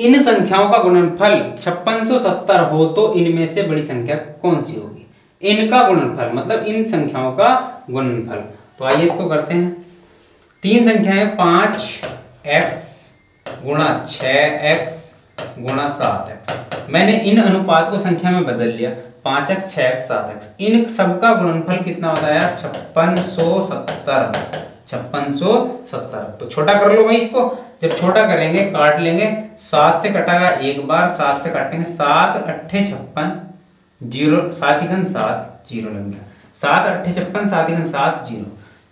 इन संख्याओं का गुणनफल 5670 हो तो इनमें से बड़ी संख्या कौन सी होगी। इनका गुणनफल मतलब इन संख्याओं का गुणनफल। तो आइए इसको करते हैं। तीन संख्याएं 5x गुणा 6x गुणा 7x। मैंने इन अनुपात को संख्या में बदल लिया, 5x 6x 7x। इन सबका गुणनफल कितना बताया 5670। 5670। तो छोटा कर लो भाई इसको। जब छोटा करेंगे काट लेंगे, 7 से कटागा एक बार, 7 से काटेंगे 7 अट्ठे 56, 0 7 इकन 7 0 लग गया। 7 अट्ठे 56, 7 इकन 7 0।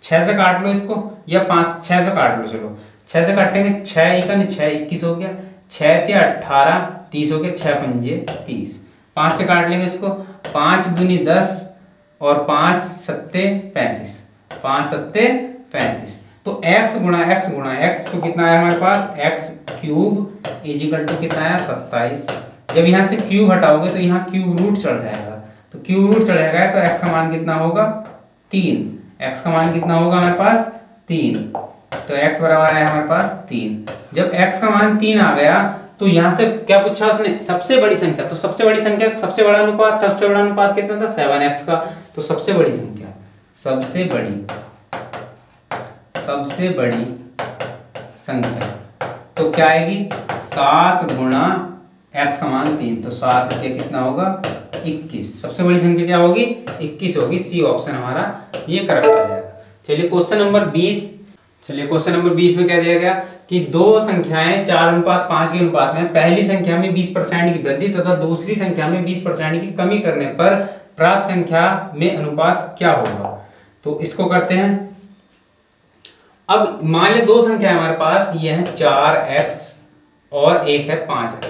6 से काट लो इसको या 5 6 से काट लो। चलो 6 से काटेंगे, 6 इकन 6 21 हो गया, 6 त्या 18 30 हो गया, 6 पंजे 30। 5 से काट लेंगे इसको, 5 दूनी 10 और 5 सत्ते 35, 5 सत्ते 35। तो x गुणा x तो कितना आया हमारे पास, x क्यूब इजिकल टू कितना आया 27। जब यहाँ से क्यूब हटाओगे तो यहाँ क्यूब रूट चढ़ जाएगा, तो क्यूब रूट चढ़ेगा तो x का मान कितना होगा 3। x का मान कितना होगा हमारे पास 3। तो x बराबर आया हमारे पास 3। जब x का मान 3 आ गया तो यहाँ से क्या पूछा उसने, सबसे बड़ी संख्या। तो सबसे बड़ी संख्या, सबसे बड़ा अनुपात कितना था 7x का। तो सबसे बड़ी संख्या, सबसे बड़ी संख्या तो क्या आएगी 7 गुणा x का मान 3। तो 7 के कितना होगा 21। सबसे बड़ी संख्या क्या होगी 21 होगी। सी ऑप्शन हमारा ये करेक्ट हो जाएगा। चलिए क्वेश्चन नंबर 20 में क्या दिया गया कि दो संख्याएं 4:5 के अनुपात में पहली संख्या में 20% की वृद्धि तथा दूसरी संख्या में 20% की कमी करने पर प्राप्त संख्या में अनुपात क्या होगा। तो इसको करते हैं। अब मान ले दो संख्या है हमारे पास, ये है 4x और एक है 5x।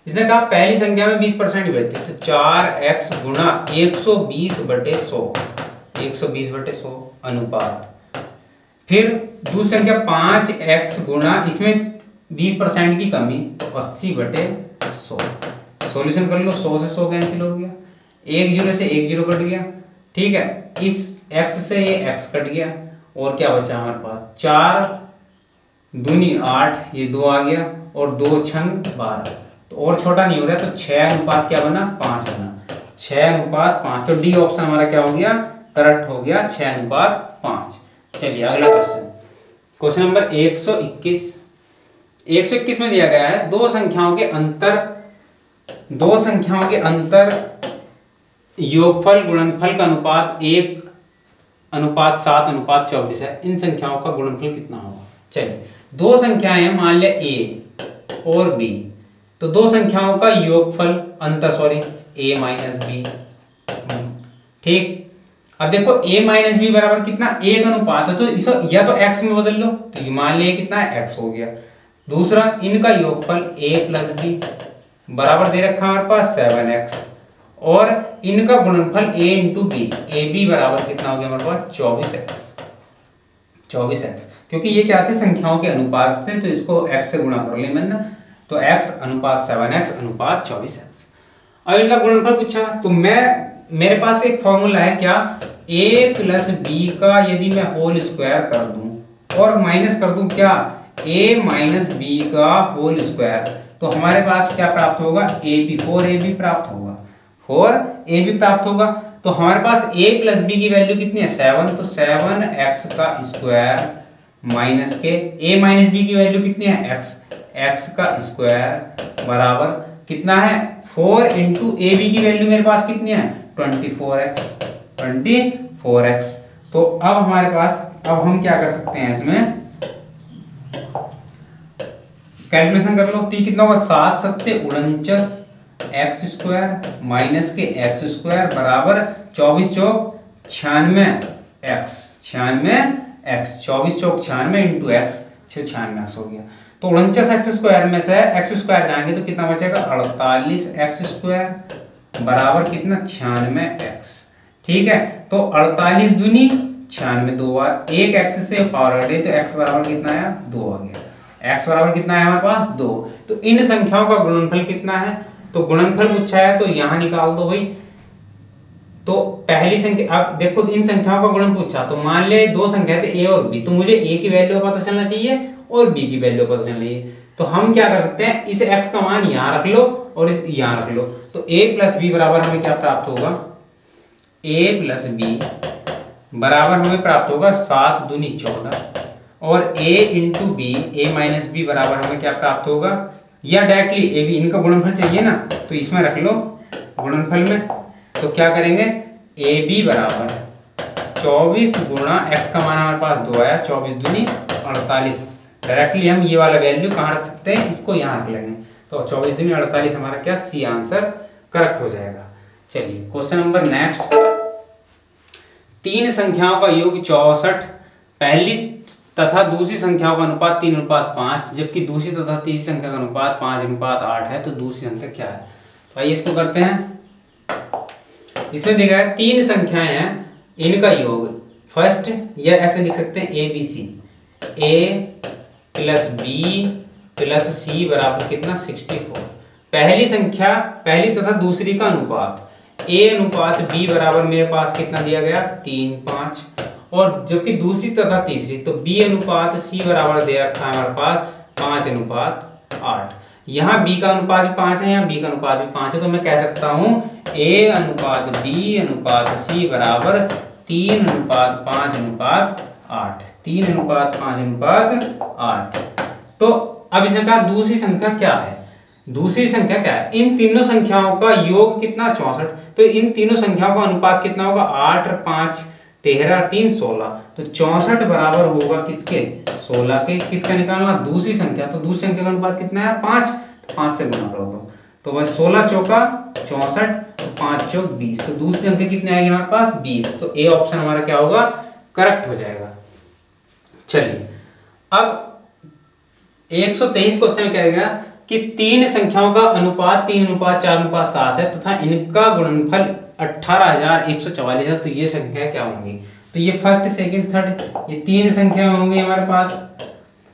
इसने कहा पहली संख्या में 20% की वृद्धि, तो 4x गुणा 120/100 120/100 अनुपात। फिर दूसरी संख्या 5x गुणा इसमें 20% की कमी, तो 80/100। सॉल्यूशन कर लो, 100 से 100 कैंसिल हो गया, 1 0 से 1 0 कट गया। ठीक है, इस x से ये x कट गया और क्या बचा हमारे पास 4 दूनी 8, ये 2 आ गया और 2 छंग 12। तो और छोटा नहीं हो रहा, तो 6 अनुपात क्या बना 5 बना, 6 अनुपात 5। तो डी ऑप्शन हमारा क्या हो गया करेक्ट हो गया, 6 अनुपात 5। चलिए अगला क्वेश्चन नंबर 121 में दिया गया है दो संख्याओं के अंतर योगफल गुणनफल का अनुपात 1:7:24 है। इन संख्याओं का गुणनफल कितना होगा। चलिए दो संख्याएं मान लिया a और b, तो दो संख्याओं का योगफल a माइनस b। ठीक, अब देखो a माइनस बी बराबर कितना 1 अनुपात है, तो इसे या तो x में बदल लो, तो मान लिया कितना है x हो गया। दूसरा इनका योगफल a प्लस बी बराबर दे रखा हमारे पास 7x और इनका गुणनफल a into B, A B बराबर कितना हो गया हमारे पास 24x। क्योंकि ये क्या थे संख्याओं के अनुपात थे, तो इसको x से गुणा कर लिया मैंने, तो x अनुपात 7x अनुपात 24x। अब इनका गुणनफल पूछा, तो मेरे पास एक फॉर्मूला है क्या, a प्लस बी का यदि मैं होल स्क्वायर कर दूं और माइनस कर दूं क्या a माइनस बी का होल स्क्वायर, तो हमारे पास क्या प्राप्त होगा 4ab प्राप्त होगा, 4ab प्राप्त होगा। तो हमारे पास a प्लस बी की वैल्यू कितनी है 7, तो 7x का स्क्वायर माइनस के a माइनस बी की वैल्यू कितनी है x का स्क्वायर बराबर कितना है 4 इंटू ए बी की वैल्यू मेरे पास कितनी है 24x। तो अब हमारे पास, अब हम क्या कर सकते हैं इसमें कैलकुलेशन कर लो, तो कितना होगा 7 सत्ते 49 एक्स स्क्वायर माइनस के एक्स स्क्वायर बराबर 24 चौक 96 एक्स, 24 चौक 96 इंटू एक्स 96 हो गया। तो 49 एक्स स्क्वायर में से एक्स स्क्वायर जाएंगे तो कितना बचेगा 48 एक्स स्क्वायर बराबर कितना 96 एक्स। ठीक है, तो 48 दूनी 96, 2 बार एक एक्स से पावर घटे तो एक्स बराबर कितना आया 2 आ गया। एक्स बराबर कितना है हमारे पास 2। तो इन संख्याओं का गुणनफल कितना है, तो गुणनफल पूछा है तो यहां निकाल दो भाई। तो पहली संख्या, अब देखो इन संख्याओं का गुणन पूछा, तो मान ले दो संख्या थे a और b, तो मुझे a की वैल्यू पता चलना चाहिए और b की वैल्यू पता चलना चाहिए। तो हम क्या कर सकते हैं, इस x का मान यहाँ रख लो और इस यहाँ रख लो, तो a प्लस बी बराबर हमें क्या प्राप्त होगा, a प्लस बी बराबर हमें प्राप्त होगा 7 दूनी 14, और a into B, A minus B बराबर हमें क्या प्राप्त होगा, या डायरेक्टली ए बी, इनका गुणनफल चाहिए ना तो इसमें रख लो गुणनफल में। तो क्या करेंगे, ए बी बराबर 24 गुणा x का मान हमारे पास 2 आया, 24 दूनी 48। डायरेक्टली हम ये वाला वैल्यू कहाँ रख सकते हैं, इसको यहाँ रख लेंगे, तो 24 दूनी 48 हमारा क्या सी आंसर करेक्ट हो जाएगा। चलिए क्वेश्चन नंबर नेक्स्ट, तीन संख्याओं का योग 64 पहली तथा दूसरी संख्याओं का अनुपात 3:5, जबकि दूसरी तथा तीसरी संख्या का अनुपात 5:8 है, तो दूसरी संख्या क्या है। तो आइए इसको करते हैं। इसमें देखा है तीन संख्याएं हैं, इनका योग फर्स्ट, या ऐसे लिख सकते हैं A B C, A plus B plus C बराबर कितना 64। पहली संख्या पहली तथा दूसरी का अनुपात ए अनुपात बी बराबर मेरे पास कितना दिया गया 3:5, और जबकि दूसरी तथा तीसरी तो बी अनुपात सी बराबर दे रखा है हमारे पास 5:8। यहाँ बी का अनुपात भी 5 है, यहाँ बी का अनुपात भी 5 है, तो मैं कह सकता हूँ ए अनुपात बी अनुपात सी बराबर 3:5:8, 3:5:8। तो अब इसने कहा दूसरी संख्या क्या है, दूसरी संख्या क्या है, इन तीनों संख्याओं का योग कितना 64, तो इन तीनों संख्याओं का अनुपात कितना होगा 8 और 5 13 और 3 16, तो 64 बराबर होगा किसके 16 के। किसका निकालना, दूसरी संख्या, तो दूसरी संख्या का अनुपात कितना है 5, तो 5 से गुना करो तो बस 16 चौका 64, तो 5 चौक 20, तो दूसरी संख्या कितनी आएगी हमारे पास 20, तो ए ऑप्शन हमारा क्या होगा करेक्ट हो जाएगा। चलिए अब 123 क्वेश्चन में क्या गया कि तीन संख्याओं का अनुपात 3:4:7 है तथा इनका गुणनफल 18,144 है, तो ये संख्या क्या होंगी। तो ये फर्स्ट सेकंड थर्ड ये तीन संख्या होंगी हमारे पास,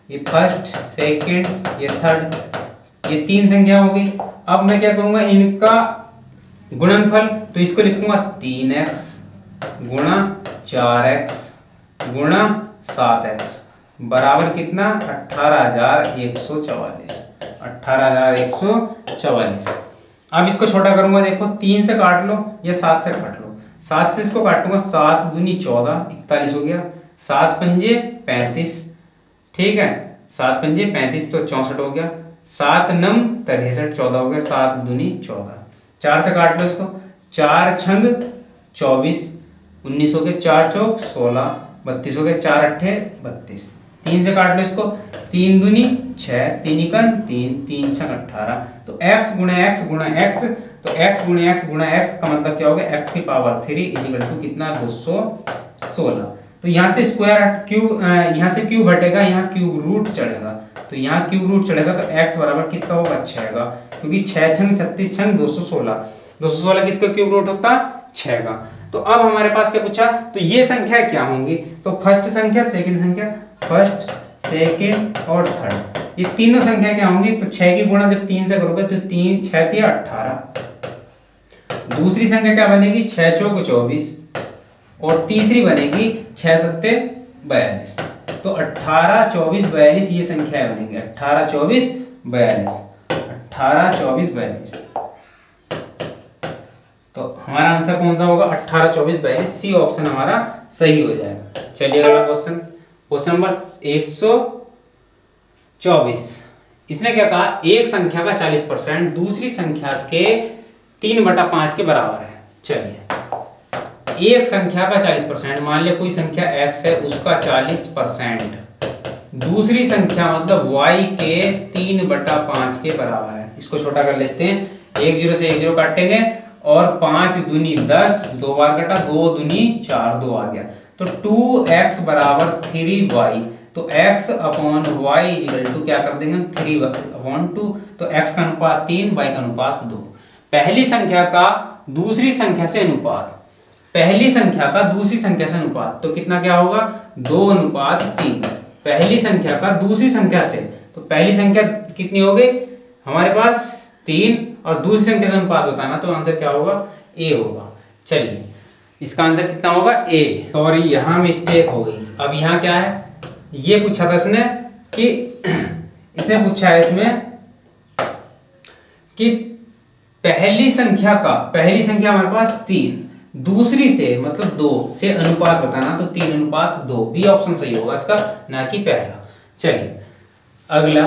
ये फर्स्ट सेकंड ये थर्ड, ये तीन संख्या होगी। अब मैं क्या करूंगा, इनका गुणनफल, तो इसको लिखूंगा 3x गुणा 4x गुणा 7x बराबर कितना 18,144, 18,144। अब इसको छोटा करूंगा, देखो 3 से काट लो या 7 से काट लो, 7 से इसको काटूंगा 7 दूनी 14 41 हो गया, 7 पंजे 35, ठीक है 7 पंजे 35 तो 64 हो गया, 7 नम 63 14 हो गया, 7 दूनी 14, 4 से काट लो इसको, 4 छंग 24 19 हो गया, 4 चौक 16 32 हो गया, 4 अट्ठे 32, 3 से काट लो इसको, 3 दूनी 6 3 इकन 3 3 छंग 18, तो x गुणा x गुणा x, तो x गुणा x गुणा x का मतलब क्या होगा x की पावर 3 इक्वल टू कितना 216। तो यहाँ से स्क्वायर क्यूब, यहाँ से क्यूब हटेगा, यहाँ क्यूब रूट चढ़ेगा, तो यहाँ क्यूब रूट चढ़ेगा तो x बराबर किसका होगा 6 का, क्योंकि 6 छंग 36 छंग 216, 216 किसका क्यूब रूट होता 6 का। तो अब हमारे पास क्या पूछा, तो ये संख्या क्या होंगी, तो फर्स्ट संख्या सेकंड संख्या, फर्स्ट सेकंड और थर्ड, ये तीनों संख्या क्या होंगी, तो 6 की गुणा जब 3 से करोगे तो 3 6 3 18। दूसरी संख्या क्या बनेगी 6 चौक 24, और तीसरी बनेगी 6 सत्ते 42, तो 18 24 42 ये संख्या बनेगी 18 24 42, 18 24 42। तो हमारा आंसर कौन सा होगा 18 24 42, सी ऑप्शन हमारा सही हो जाएगा। चलिए अगला क्वेश्चन, क्वेश्चन नंबर 124। इसने क्या कहा, एक संख्या का 40% दूसरी संख्या के 3/5 के बराबर है। चलिए एक संख्या का 40%, मान लिया कोई संख्या x है उसका 40%, दूसरी संख्या मतलब y के 3/5 के बराबर है। इसको छोटा कर लेते हैं, 1 0 से 1 0 काटेंगे और 5 दूनी 10, 2 बार कटा, 2 दूनी 4 2 आ गया, तो 2x बराबर 3y, तो x upon y equal to क्या कर देंगे 3/2, तो x का अनुपात 3 y का अनुपात 2। पहली संख्या का दूसरी संख्या से अनुपात, पहली संख्या का दूसरी संख्या से अनुपात, तो कितना क्या होगा 2:3। पहली संख्या का दूसरी संख्या से, तो पहली संख्या कितनी हो गई हमारे पास 3 और दूसरी संख्या से अनुपात बताना, तो आंसर क्या होगा a होगा। चलिए इसका आंसर कितना होगा a, सॉरी यहाँ मिस्टेक हो गई। अब यहाँ क्या है, ये पूछा था इसने कि इसने पूछा है इसमें कि पहली संख्या हमारे पास 3, दूसरी से मतलब 2 से अनुपात बताना, तो 3:2। बी ऑप्शन सही होगा इसका, ना कि पहला। चलिए अगला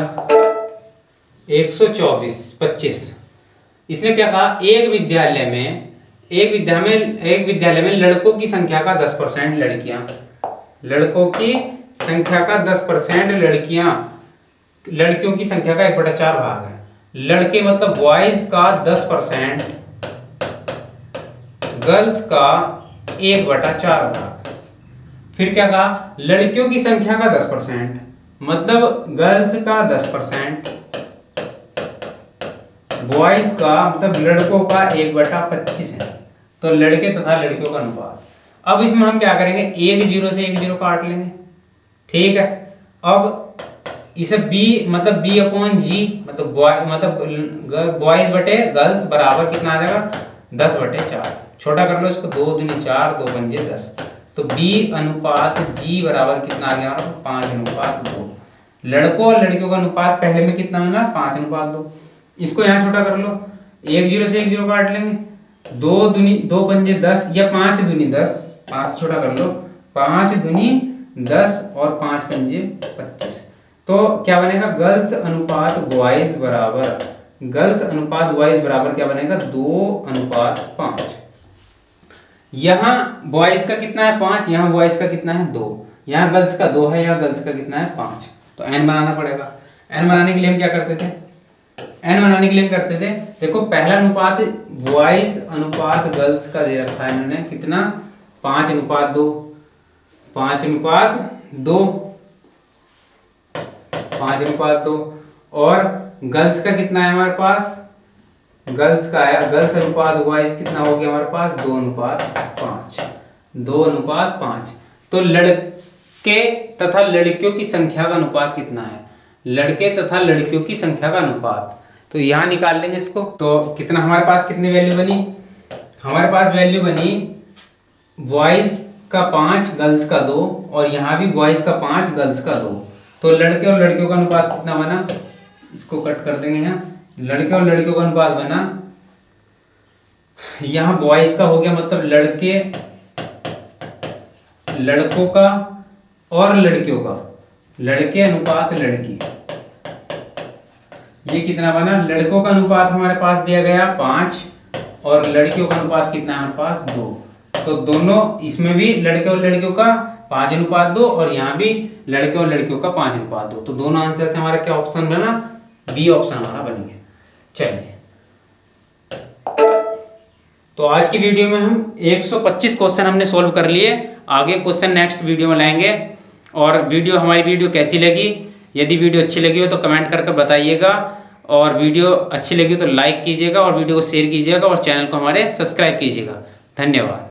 124-25। इसने क्या कहा, एक विद्यालय में लड़कों की संख्या का 10% लड़कों की संख्या का 10% लड़कियों की संख्या का 1/4 भाग है। लड़के मतलब बॉयज का 10%, गर्ल्स का 1/4 भाग। फिर क्या कहा, लड़कियों की संख्या का 10% मतलब गर्ल्स का 10%, बॉयज का मतलब लड़कों का 1/25 है। तो लड़के तथा लड़कियों का अनुपात। अब इसमें हम क्या करेंगे, 1 0 से 1 0 काट लेंगे, ठीक है। अब इसे b मतलब b/g मतलब बॉयज बटे गर्ल्स बराबर कितना आ जाएगा, 10/4। छोटा कर लो इसको, 2 दूनी 4, 2 पंजे 10। तो b/g बराबर कितना आ गया, 5:2। लड़कों और लड़कियों का अनुपात पहले में कितना मिला, 5:2। इसको यहाँ छोटा कर लो, 1 0 से 1 0 काट लेंगे, 2 पंजे 10 या 5 दूनी 10, 5 छोटा कर लो, 5 दूनी 10 और 5 पंजे 25। तो क्या बनेगा, गर्ल्स अनुपात बॉयज बराबर क्या बनेगा, 2:5। यहाँ बॉयज का कितना है 5, यहाँ बॉयज का कितना है 2, यहाँ गर्ल्स का 2 है, यहाँ गर्ल्स का कितना है 5। तो n बनाना पड़ेगा। n बनाने के लिए हम क्या करते थे, देखो पहला अनुपात बॉयज अनुपात गर्ल्स का दे रखा है इन्होंने, कितना 5:2, 5:2 और गर्ल्स का कितना है हमारे पास, गर्ल्स अनुपात बॉयज कितना हो गया हमारे पास, 2:5। तो लड़के तथा लड़कियों की संख्या का अनुपात कितना है, लड़के तथा लड़कियों की संख्या का अनुपात, तो यहाँ निकाल लेंगे इसको। तो कितना हमारे पास, कितनी वैल्यू बनी, हमारे पास वैल्यू बनी बॉयज का 5 गर्ल्स का 2, और यहाँ भी बॉयज का 5 गर्ल्स का 2। तो लड़के और लड़कियों का अनुपात कितना बना, इसको कट कर देंगे। यहाँ लड़के और लड़कियों का अनुपात बना, यहाँ बॉयज का हो गया मतलब लड़कों का और लड़कियों का, लड़के अनुपात लड़की, ये कितना बना, लड़कों का अनुपात हमारे पास दिया गया 5 और लड़कियों का अनुपात कितना है हमारे पास 2। तो दोनों, इसमें भी लड़के और लड़कियों का 5:2 और यहाँ भी लड़के और लड़कियों का 5:2। तो दोनों आंसर से हमारा क्या ऑप्शन बना, बी ऑप्शन हमारा बन गया। चलिए तो आज की वीडियो में हम 125 क्वेश्चन हमने सोल्व कर लिए। आगे क्वेश्चन नेक्स्ट वीडियो में लाएंगे। और हमारी वीडियो कैसी लगी, यदि वीडियो अच्छी लगी हो तो कमेंट करके बताइएगा, और वीडियो अच्छी लगी तो लाइक कीजिएगा और वीडियो को शेयर कीजिएगा और चैनल को हमारे सब्सक्राइब कीजिएगा। धन्यवाद।